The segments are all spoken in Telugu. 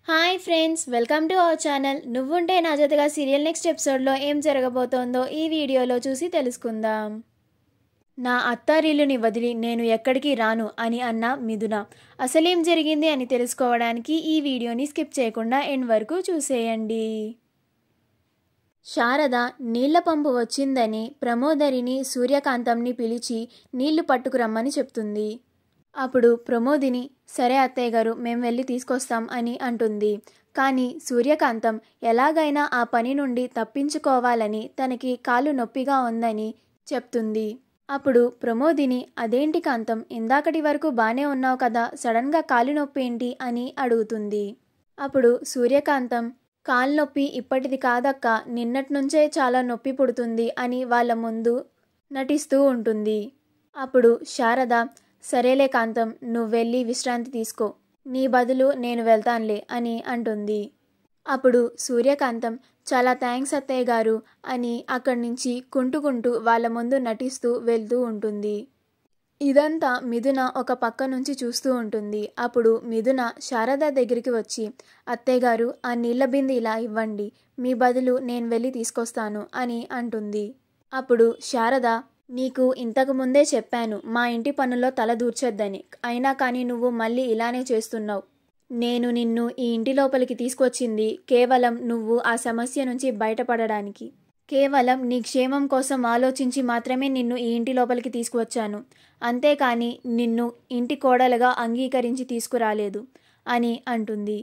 Hi friends, welcome to our channel. నువ్వుంటే నా జతగా సీరియల్ నెక్స్ట్ ఎపిసోడ్లో ఏం జరగబోతోందో ఈ వీడియోలో చూసి తెలుసుకుందాం. నా అత్తారిల్లుని వదిలి నేను ఎక్కడికి రాను అని అన్న మిథున అసలేం జరిగింది అని తెలుసుకోవడానికి ఈ వీడియోని స్కిప్ చేయకుండా ఎండ్ వరకు చూసేయండి. శారద నీళ్ల పంపు వచ్చిందని ప్రమోదరిని సూర్యకాంతంని పిలిచి నీళ్లు పట్టుకురమ్మని చెప్తుంది. అప్పుడు ప్రమోదిని సరే అత్తయ్య గారు, మేం వెళ్ళి తీసుకొస్తాం అని అంటుంది. కానీ సూర్యకాంతం ఎలాగైనా ఆ పని నుండి తప్పించుకోవాలని తనకి కాలు నొప్పిగా ఉందని చెప్తుంది. అప్పుడు ప్రమోదిని అదేంటి కాంతం, ఇందాకటి వరకు బానే ఉన్నావు కదా, సడన్గా కాలు నొప్పి ఏంటి అని అడుగుతుంది. అప్పుడు సూర్యకాంతం కాలు నొప్పి ఇప్పటిది కాదక్క, నిన్నటి నుంచే చాలా నొప్పి పుడుతుంది అని వాళ్ళ ముందు నటిస్తూ ఉంటుంది. అప్పుడు శారద సరేలే కాంతం, నువ్వెళ్ళి విశ్రాంతి తీసుకో, నీ బదులు నేను వెళ్తానులే అని అంటుంది. అప్పుడు సూర్యకాంతం చాలా థ్యాంక్స్ అత్తయ్య గారు అని అక్కడి నుంచి కుంటుకుంటూ వాళ్ళ ముందు నటిస్తూ వెళ్తూ ఉంటుంది. ఇదంతా మిథున ఒక పక్క నుంచి చూస్తూ ఉంటుంది. అప్పుడు మిథున శారద దగ్గరికి వచ్చి అత్తయ్య గారు, ఆ నీళ్ల బిందె ఇలా ఇవ్వండి, మీ బదులు నేను వెళ్ళి తీసుకొస్తాను అని అంటుంది. అప్పుడు శారద నీకు ఇంతకు ముందే చెప్పాను మా ఇంటి పనుల్లో తల దూర్చొద్దని, అయినా కానీ నువ్వు మళ్ళీ ఇలానే చేస్తున్నావు. నేను నిన్ను ఈ ఇంటి లోపలికి తీసుకొచ్చింది కేవలం నువ్వు ఆ సమస్య నుంచి బయటపడడానికి, కేవలం నీ క్షేమం కోసం ఆలోచించి మాత్రమే నిన్ను ఈ ఇంటి లోపలికి తీసుకువచ్చాను, అంతేకాని నిన్ను ఇంటి కోడలుగా అంగీకరించి తీసుకురాలేదు అని అంటుంది.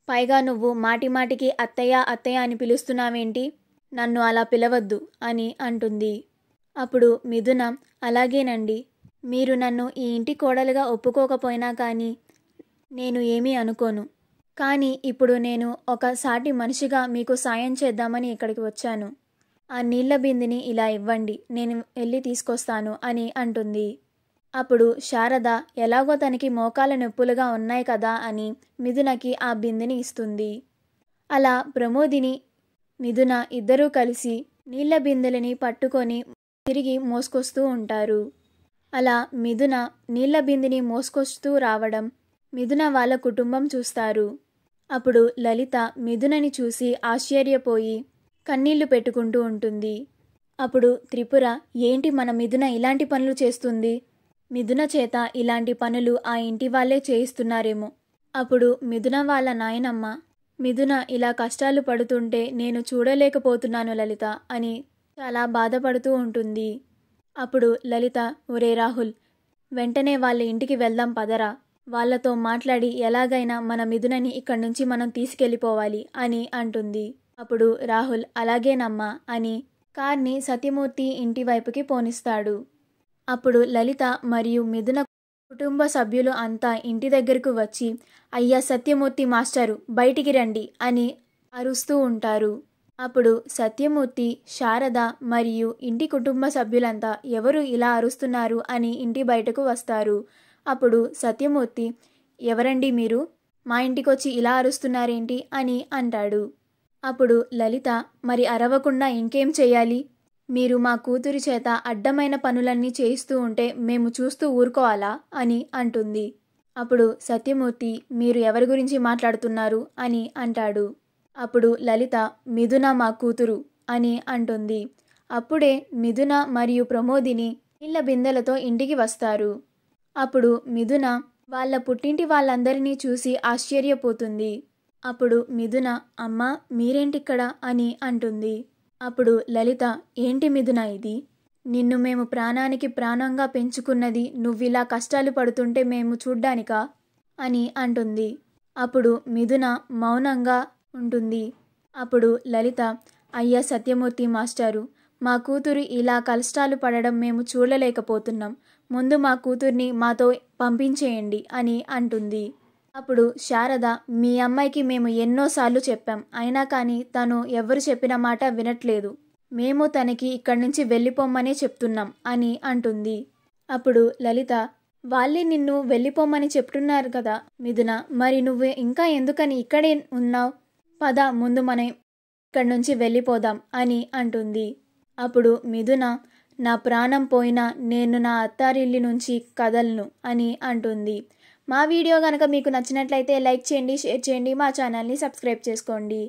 పైగా నువ్వు మాటి మాటికి అత్తయ్య అత్తయ్య అని పిలుస్తున్నావేంటి, నన్ను అలా పిలవద్దు అని అంటుంది. అప్పుడు మిథున అలాగేనండి, మీరు నన్ను ఈ ఇంటి కోడలుగా ఒప్పుకోకపోయినా కానీ నేను ఏమీ అనుకోను, కానీ ఇప్పుడు నేను ఒక సాటి మనిషిగా మీకు సాయం చేద్దామని ఇక్కడికి వచ్చాను. ఆ నీళ్ల బిందెని ఇలా ఇవ్వండి, నేను వెళ్ళి తీసుకొస్తాను అని అంటుంది. అప్పుడు శారద ఎలాగో తనకి మోకాల నొప్పులుగా ఉన్నాయి కదా అని మిథునకి ఆ బిందెని ఇస్తుంది. అలా ప్రమోదిని మిథున ఇద్దరూ కలిసి నీళ్ల బిందెలని పట్టుకొని తిరిగి మోసుకొస్తూ ఉంటారు. అలా మిథున నీళ్ల బిందెని మోసుకొస్తూ రావడం మిథున వాళ్ళ కుటుంబం చూస్తారు. అప్పుడు లలిత మిథునని చూసి ఆశ్చర్యపోయి కన్నీళ్లు పెట్టుకుంటూ ఉంటుంది. అప్పుడు త్రిపుర ఏంటి మన మిథున ఇలాంటి పనులు చేస్తుంది, మిథున చేత ఇలాంటి పనులు ఆ ఇంటి వాళ్ళే చేయిస్తున్నారేమో. అప్పుడు మిథున వాళ్ళ నాయనమ్మ మిథున ఇలా కష్టాలు పడుతుంటే నేను చూడలేకపోతున్నాను లలిత అని చాలా బాధపడుతూ ఉంటుంది. అప్పుడు లలిత ఒరే రాహుల్, వెంటనే వాళ్ళ ఇంటికి వెళ్దాం పదరా, వాళ్లతో మాట్లాడి ఎలాగైనా మన మిథునని ఇక్కడి నుంచి మనం తీసుకెళ్ళిపోవాలి అని అంటుంది. అప్పుడు రాహుల్ అలాగేనమ్మా అని కార్ని సత్యమూర్తి ఇంటి వైపుకి పోనిస్తాడు. అప్పుడు లలిత మరియు మిథున కుటుంబ సభ్యులు అంతా ఇంటి దగ్గరకు వచ్చి అయ్యా సత్యమూర్తి మాస్టరు బయటికి రండి అని అరుస్తూ ఉంటారు. అప్పుడు సత్యమూర్తి శారద మరియు ఇంటి కుటుంబ సభ్యులంతా ఎవరు ఇలా అరుస్తున్నారు అని ఇంటి బయటకు వస్తారు. అప్పుడు సత్యమూర్తి ఎవరండి మీరు, మా ఇంటికొచ్చి ఇలా అరుస్తున్నారేంటి అని అంటాడు. అప్పుడు లలిత మరి అరవకుండా ఇంకేం చెయ్యాలి, మీరు మా కూతురి చేత అడ్డమైన పనులన్నీ చేయిస్తూ ఉంటే మేము చూస్తూ ఊరుకోవాలా అని అంటుంది. అప్పుడు సత్యమూర్తి మీరు ఎవరి గురించి మాట్లాడుతున్నారు అని అంటాడు. అప్పుడు లలిత మిథున మా కూతురు అని అంటుంది. అప్పుడే మిథున మరియు ప్రమోదిని నీళ్ల బిందెలతో ఇంటికి వస్తారు. అప్పుడు మిథున వాళ్ళ పుట్టింటి వాళ్ళందరినీ చూసి ఆశ్చర్యపోతుంది. అప్పుడు మిథున అమ్మా మీరేంటిక్కడ అని అంటుంది. అప్పుడు లలిత ఏంటి మిథున ఇది, నిన్ను మేము ప్రాణానికి ప్రాణంగా పెంచుకున్నది నువ్విలా కష్టాలు పడుతుంటే మేము చూడ్డానికా అని అంటుంది. అప్పుడు మిథున మౌనంగా ఉంటుంది. అప్పుడు లలిత అయ్యా సత్యమూర్తి మాస్టారు, మా కూతురు ఇలా కష్టాలు పడడం మేము చూడలేకపోతున్నాం, ముందు మా కూతుర్ని మాతో పంపించేయండి అని అంటుంది. అప్పుడు శారద మీ అమ్మాయికి మేము ఎన్నోసార్లు చెప్పాం, అయినా కానీ తను ఎవరు చెప్పిన మాట వినట్లేదు, మేము తనకి ఇక్కడి నుంచి వెళ్ళిపోమ్మనే చెప్తున్నాం అని అంటుంది. అప్పుడు లలిత వాళ్ళే నిన్ను వెళ్ళిపోమ్మని చెప్తున్నారు కదా మిథున, మరి నువ్వు ఇంకా ఎందుకని ఇక్కడే ఉన్నావు, పద ముందు మనం ఇక్కడి నుంచి వెళ్ళిపోదాం అని అంటుంది. అప్పుడు మిథున నా ప్రాణం పోయినా నేను నా అత్తారిల్లి నుంచి కదలను అని అంటుంది. మా వీడియో కనుక మీకు నచ్చినట్లయితే లైక్ చేయండి, షేర్ చేయండి, మా ఛానల్ని సబ్స్క్రైబ్ చేసుకోండి.